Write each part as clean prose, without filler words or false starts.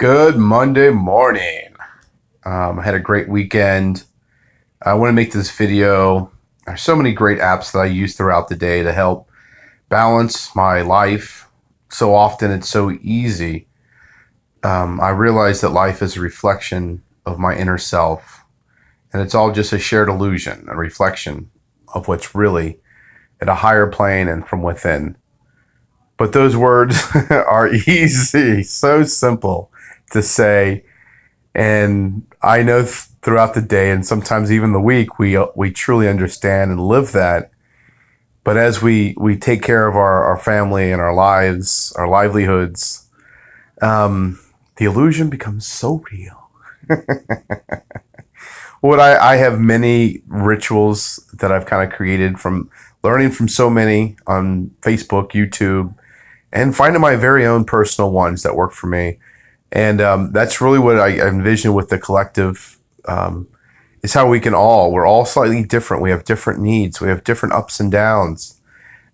Good Monday morning. I had a great weekend. I want to make this video. There's so many great apps that I use throughout the day to help balance my life. So often it's so easy. I realize that life is a reflection of my inner self, and it's all just a shared illusion, a reflection of what's really at a higher plane and from within. But those words are easy, so simple to say. And I know throughout the day and sometimes even the week, we truly understand and live that. But as we take care of our family and our lives, our livelihoods, the illusion becomes so real. I have many rituals that I've kind of created from learning from so many on Facebook, YouTube, and finding my very own personal ones that work for me. And that's really what I envision with the collective, is how we're all slightly different. We have different needs. We have different ups and downs,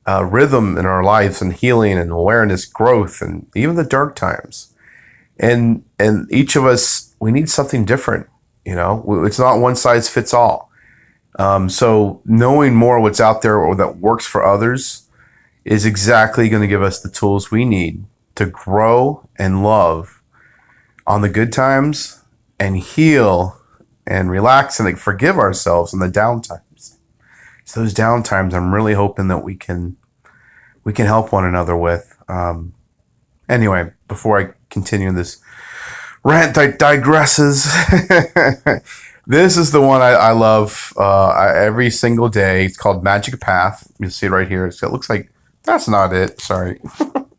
rhythm in our lives, and healing and awareness, growth, and even the dark times. And each of us, we need something different. You know, it's not one size fits all. So knowing more what's out there or that works for others is exactly going to give us the tools we need to grow and love on the good times and heal and relax and forgive ourselves in the down times. So those down times, I'm really hoping that we can help one another with. Anyway, before I continue this rant that digresses, this is the one I love every single day. It's called Magic Path. You'll see it right here. So it looks like that's not it. Sorry.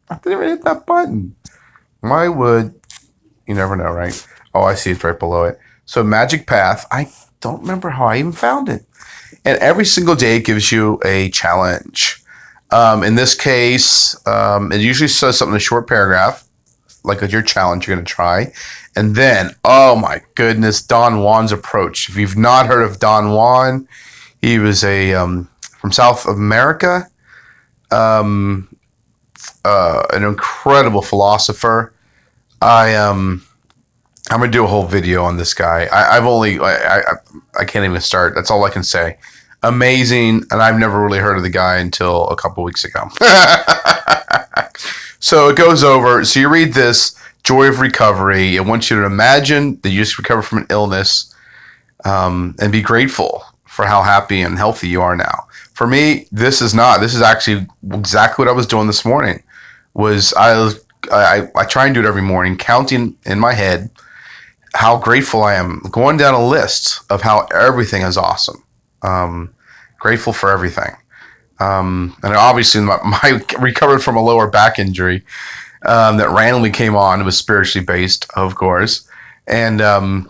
I didn't even hit that button. Why would... You never know, right? Oh, I see it's right below it. So Magic Path, I don't remember how I even found it. And every single day it gives you a challenge. In this case, it usually says something in a short paragraph, like your challenge you're going to try. And then, oh my goodness, Don Juan's approach. If you've not heard of Don Juan, he was from South America, an incredible philosopher. I'm gonna do a whole video on this guy. I can't even start. That's all I can say. Amazing, and I've never really heard of the guy until a couple weeks ago. So it goes over. So you read this, Joy of Recovery. It wants you to imagine that you just recovered from an illness, and be grateful for how happy and healthy you are now. For me, this is actually exactly what I was doing this morning. I try and do it every morning, counting in my head how grateful I am, going down a list of how everything is awesome. Grateful for everything. And obviously my recovered from a lower back injury that randomly came on. It was spiritually based, of course. And I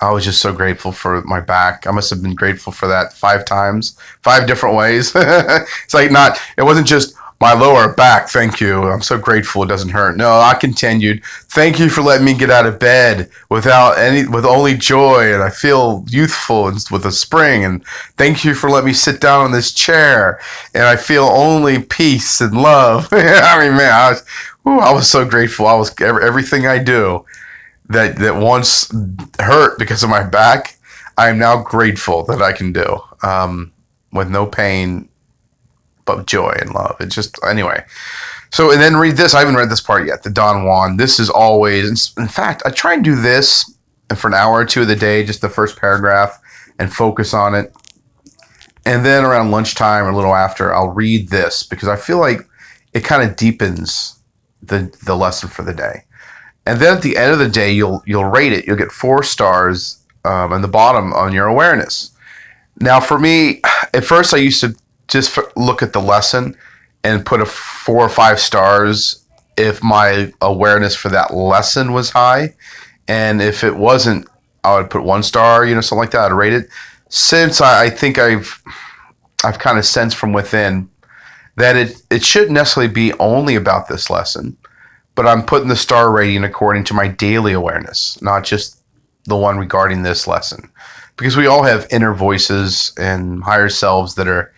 was just so grateful for my back. I must have been grateful for that 5 times, 5 different ways. It's like it wasn't just my lower back, thank you. I'm so grateful it doesn't hurt. No, I continued. Thank you for letting me get out of bed with only joy, and I feel youthful and with a spring. And thank you for letting me sit down on this chair, and I feel only peace and love. I mean, man, I was so grateful. Everything I do that once hurt because of my back, I am now grateful that I can do with no pain, but joy and love. It's just, anyway. So, and then read this. I haven't read this part yet. The Don Juan. This is always, in fact, I try and do this for an hour or two of the day, just the first paragraph, and focus on it. And then around lunchtime or a little after, I'll read this because I feel like it kind of deepens the lesson for the day. And then at the end of the day, you'll rate it. You'll get 4 stars on the bottom on your awareness. Now, for me, at first I used to just look at the lesson and put a 4 or 5 stars if my awareness for that lesson was high. And if it wasn't, I would put 1 star, something like that. I'd rate it. Since I think I've kind of sensed from within that it shouldn't necessarily be only about this lesson, but I'm putting the star rating according to my daily awareness, not just the one regarding this lesson. Because we all have inner voices and higher selves that are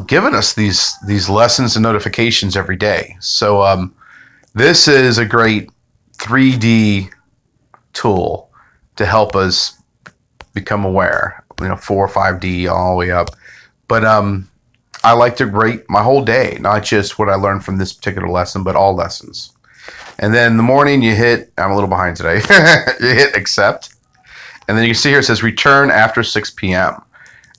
giving us these lessons and notifications every day. So This is a great 3D tool to help us become aware. 4 or 5D all the way up. But I like to rate my whole day, not just what I learned from this particular lesson, but all lessons. And then in the morning you hit, I'm a little behind today, you hit accept. And then you can see here it says return after 6 p.m.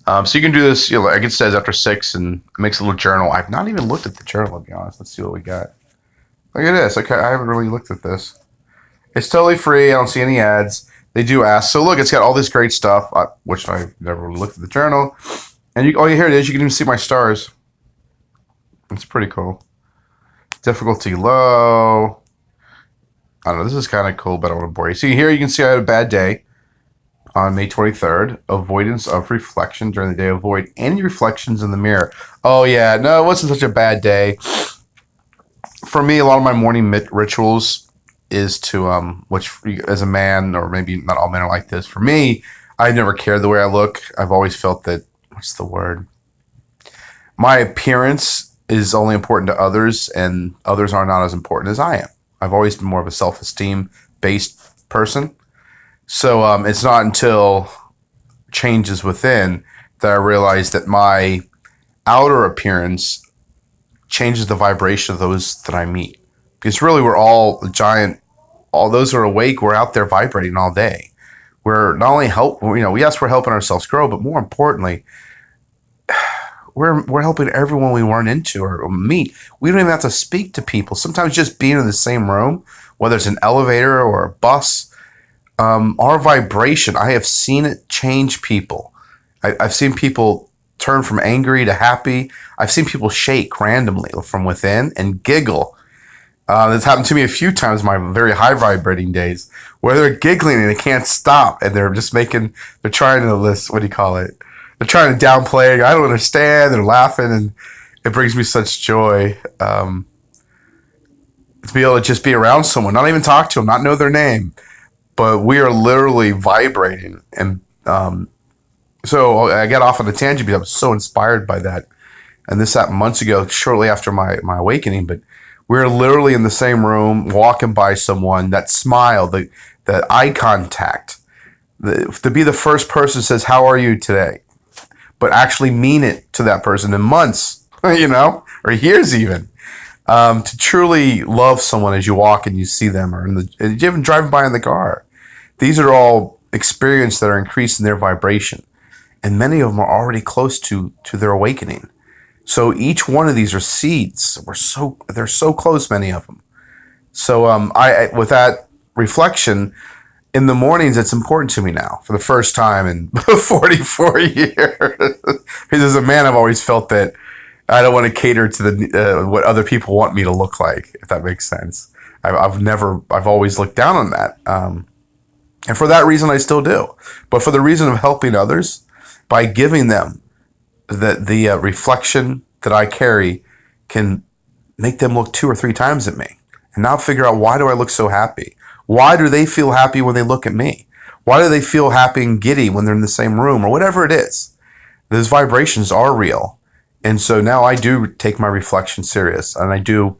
So you can do this, like it says after 6, and it makes a little journal. I've not even looked at the journal, to be honest. Let's see what we got. Look at this. Okay, I haven't really looked at this. It's totally free. I don't see any ads. They do ask. So look, it's got all this great stuff, which I've never really looked at the journal. And here it is. You can even see my stars. It's pretty cool. Difficulty low. I don't know. This is kind of cool, but I don't want to bore you. See here, you can see I had a bad day on May 23rd. Avoidance of reflection during the day. Avoid any reflections in the mirror. Oh, yeah. No, it wasn't such a bad day. For me, a lot of my morning rituals is to, which as a man, or maybe not all men are like this. For me, I never cared the way I look. I've always felt that, what's the word? My appearance is only important to others, and others are not as important as I am. I've always been more of a self-esteem based person. So it's not until changes within that I realize that my outer appearance changes the vibration of those that I meet. Because really we're all all those who are awake, we're out there vibrating all day. We're not only yes, we're helping ourselves grow, but more importantly, we're helping everyone we run into or meet. We don't even have to speak to people. Sometimes just being in the same room, whether it's an elevator or a bus, our vibration, I have seen it change people. I've seen people turn from angry to happy. I've seen people shake randomly from within and giggle. That's happened to me a few times in my very high vibrating days, where they're giggling and they can't stop, and they're trying to list, what do you call it? They're trying to downplay. I don't understand. They're laughing, and it brings me such joy to be able to just be around someone, not even talk to them, not know their name, but we are literally vibrating. And so I got off on a tangent because I was so inspired by that. And this happened months ago, shortly after my awakening. But we were literally in the same room, walking by someone, that smile, the eye contact, to be the first person who says, "How are you today?" But actually mean it to that person in months, or years even. To truly love someone as you walk and you see them, or even driving by in the car. These are all experiences that are increasing their vibration. And many of them are already close to their awakening. So each one of these are seeds. They're so close, many of them. So I with that reflection, in the mornings, it's important to me now for the first time in 44 years. Because as a man, I've always felt that I don't want to cater to what other people want me to look like, if that makes sense. I've always looked down on that. And for that reason, I still do. But for the reason of helping others, by giving them the reflection that I carry, can make them look 2 or 3 times at me. And now figure out, why do I look so happy? Why do they feel happy when they look at me? Why do they feel happy and giddy when they're in the same room, or whatever it is? Those vibrations are real. And so now I do take my reflection serious, and I do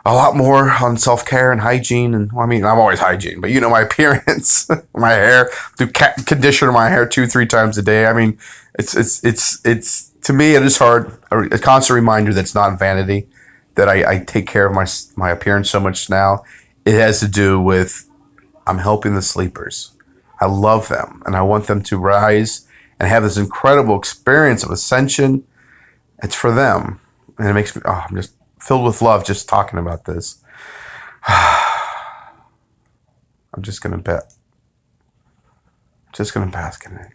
a lot more on self-care and hygiene. And I'm always hygiene, but my appearance, my hair, do conditioner my hair 2-3 times a day. It's to me, it is hard, a constant reminder that's not vanity, that I take care of my appearance so much now. It has to do with, I'm helping the sleepers. I love them, and I want them to rise and have this incredible experience of ascension. It's for them, and it makes me, I'm just filled with love just talking about this. I'm just gonna bask in it.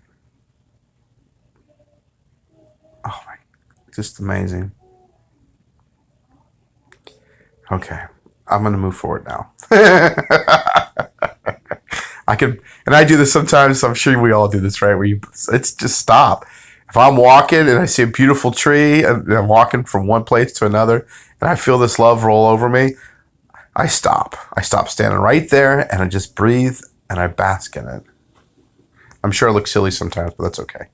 Oh my, just amazing. Okay, I'm gonna move forward now. I do this sometimes. I'm sure we all do this, right? It's just stop. If I'm walking and I see a beautiful tree and I'm walking from one place to another and I feel this love roll over me, I stop. I stop standing right there and I just breathe and I bask in it. I'm sure I look silly sometimes, but that's okay.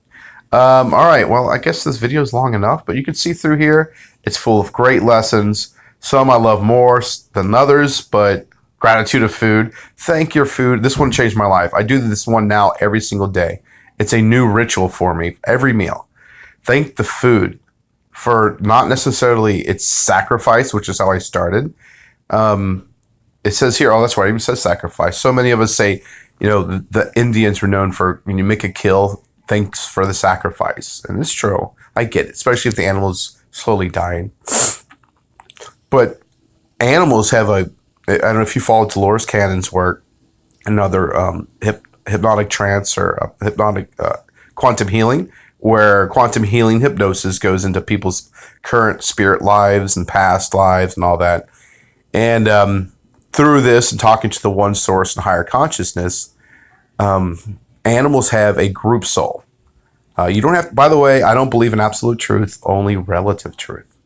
All right. Well, I guess this video is long enough, but you can see through here, it's full of great lessons. Some I love more than others, but gratitude of food. Thank your food. This one changed my life. I do this one now every single day. It's a new ritual for me every meal. Thank the food for not necessarily its sacrifice, which is how I started. It says here, oh, that's right, it even says sacrifice. So many of us say, the Indians were known for when you make a kill, thanks for the sacrifice. And it's true. I get it, especially if the animal's slowly dying. But animals have I don't know if you follow Dolores Cannon's work, another hypnotic trance or hypnotic quantum healing, where quantum healing hypnosis goes into people's current spirit lives and past lives and all that. And through this and talking to the one source and higher consciousness, animals have a group soul. You don't have, by the way, I don't believe in absolute truth, only relative truth.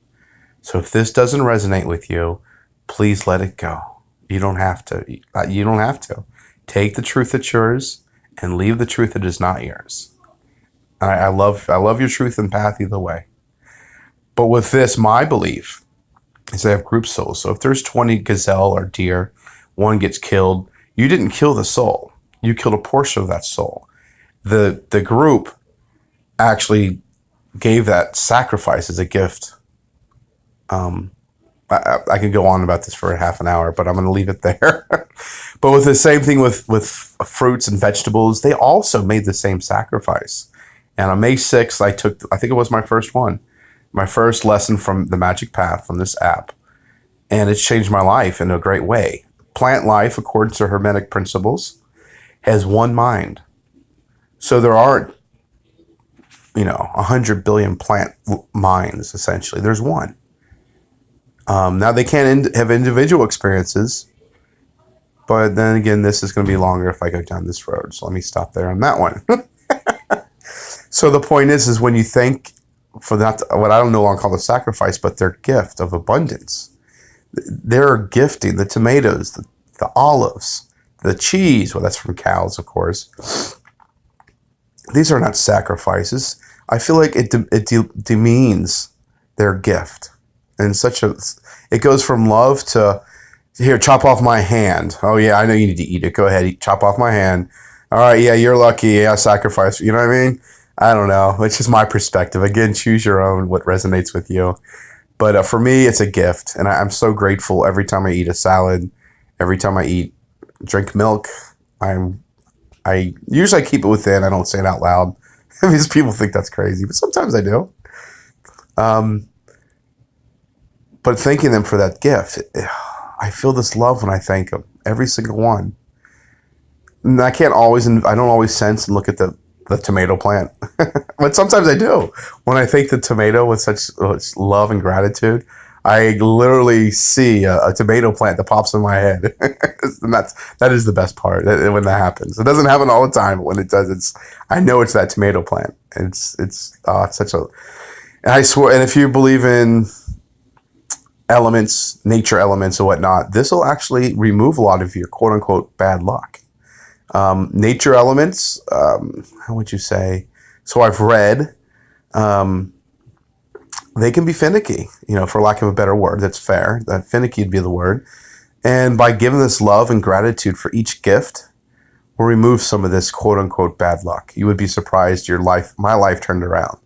So if this doesn't resonate with you, please let it go. You don't have to. You don't have to. Take the truth that's yours and leave the truth that is not yours. I love your truth and path either way. But with this, my belief is they have group souls. So if there's 20 gazelle or deer, one gets killed, you didn't kill the soul. You killed a portion of that soul. The group actually gave that sacrifice as a gift. I could go on about this for half an hour, but I'm going to leave it there. But with the same thing with fruits and vegetables, they also made the same sacrifice. And on May 6th, I think it was my first one, my first lesson from the Magic Path from this app. And it's changed my life in a great way. Plant life, according to Hermetic principles, has one mind. So there aren't, 100 billion plant minds, essentially. There's one. Now they can't have individual experiences, but then again, this is going to be longer if I go down this road. So let me stop there on that one. So the point is when you thank for that, what I don't no longer call the sacrifice, but their gift of abundance, they're gifting the tomatoes, the olives, the cheese. Well, that's from cows, of course. These are not sacrifices. I feel like it demeans their gift. And it goes from love to, here, chop off my hand. Oh yeah, I know you need to eat it. Go ahead, chop off my hand. All right, yeah, you're lucky. Yeah, sacrifice. You know what I mean? I don't know. It's just my perspective. Again, choose your own, what resonates with you. But for me, it's a gift. And I'm so grateful every time I eat a salad, every time I drink milk. I usually keep it within. I don't say it out loud. Because people think that's crazy, but sometimes I do. But thanking them for that gift, I feel this love when I thank them, every single one. And I don't always sense and look at the tomato plant, but sometimes I do. When I thank the tomato with such love and gratitude, I literally see a tomato plant that pops in my head, and that is the best part when that happens. It doesn't happen all the time, but when it does, I know it's that tomato plant. It's such a, and I swear, and if you believe in elements, nature elements and whatnot, this will actually remove a lot of your quote unquote bad luck. Nature elements, how would you say? So I've read, they can be finicky, for lack of a better word. That's fair. That finicky would be the word. And by giving this love and gratitude for each gift, we'll remove some of this quote unquote bad luck. You would be surprised my life turned around.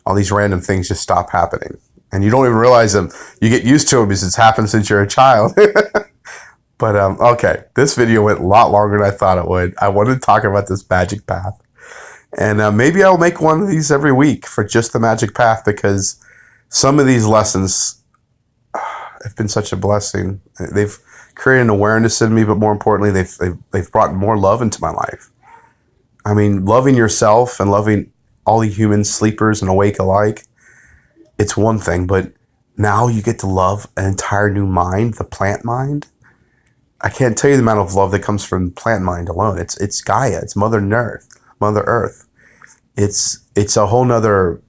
All these random things just stop happening. And you don't even realize them. You get used to them because it's happened since you're a child. But, okay, this video went a lot longer than I thought it would. I wanted to talk about this Magic Path. And maybe I'll make one of these every week for just the Magic Path, because some of these lessons have been such a blessing. They've created an awareness in me, but more importantly, they've brought more love into my life. I mean, loving yourself and loving all the humans, sleepers and awake alike, it's one thing, but now you get to love an entire new mind, the plant mind. I can't tell you the amount of love that comes from plant mind alone. It's Gaia, it's Mother Earth. It's a whole nother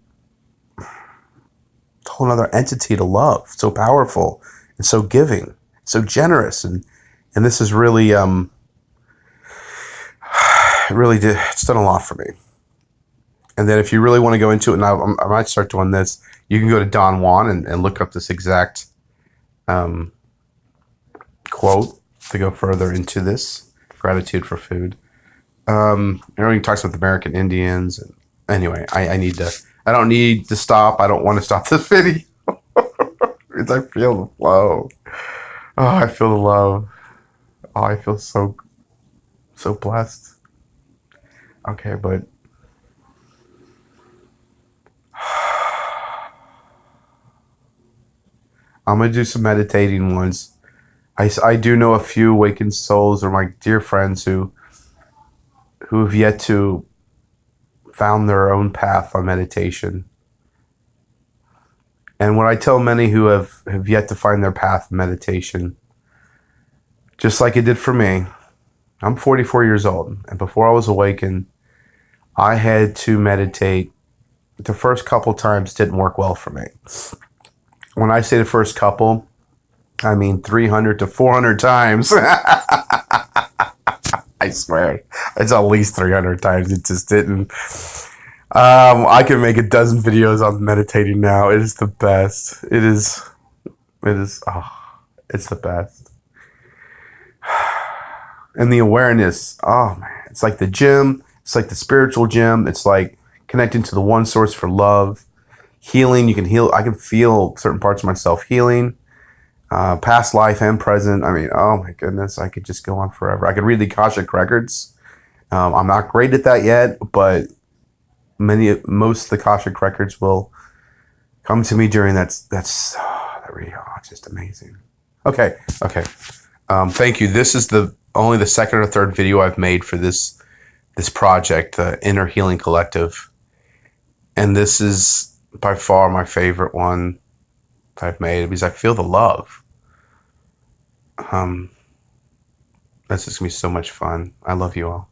entity to love. So powerful and so giving, so generous, and this is really it's done a lot for me. And then if you really want to go into it, and I might start doing this, you can go to Don Juan and look up this exact um, quote to go further into this gratitude for food. Everyone talks about the American Indians. And anyway, I need to. I don't need to stop. I don't want to stop this video because I feel the flow. Oh, I feel the love. Oh, I feel so blessed. Okay, but I'm gonna do some meditating ones. I do know a few awakened souls or my dear friends who have yet to found their own path on meditation. And what I tell many who have yet to find their path in meditation, just like it did for me, I'm 44 years old, and before I was awakened, I had to meditate. The first couple times didn't work well for me. When I say the first couple, I mean 300 to 400 times. I swear. It's at least 300 times. It just didn't. I can make a dozen videos on meditating now. It is the best. It is, it's the best. And the awareness, oh man, it's like the gym. It's like the spiritual gym. It's like connecting to the one source for love. Healing, you can heal. I can feel certain parts of myself healing. Past life and present. I mean, oh my goodness, I could just go on forever. I could read the Akashic records. I'm not great at that yet, but most of the Akashic records will come to me during that reading. Oh, it's just amazing. Okay. Thank you. This is only the second or third video I've made for this project, the Inner Healing Collective, and this is by far my favorite one I've made because I feel the love. That's just gonna be so much fun. I love you all.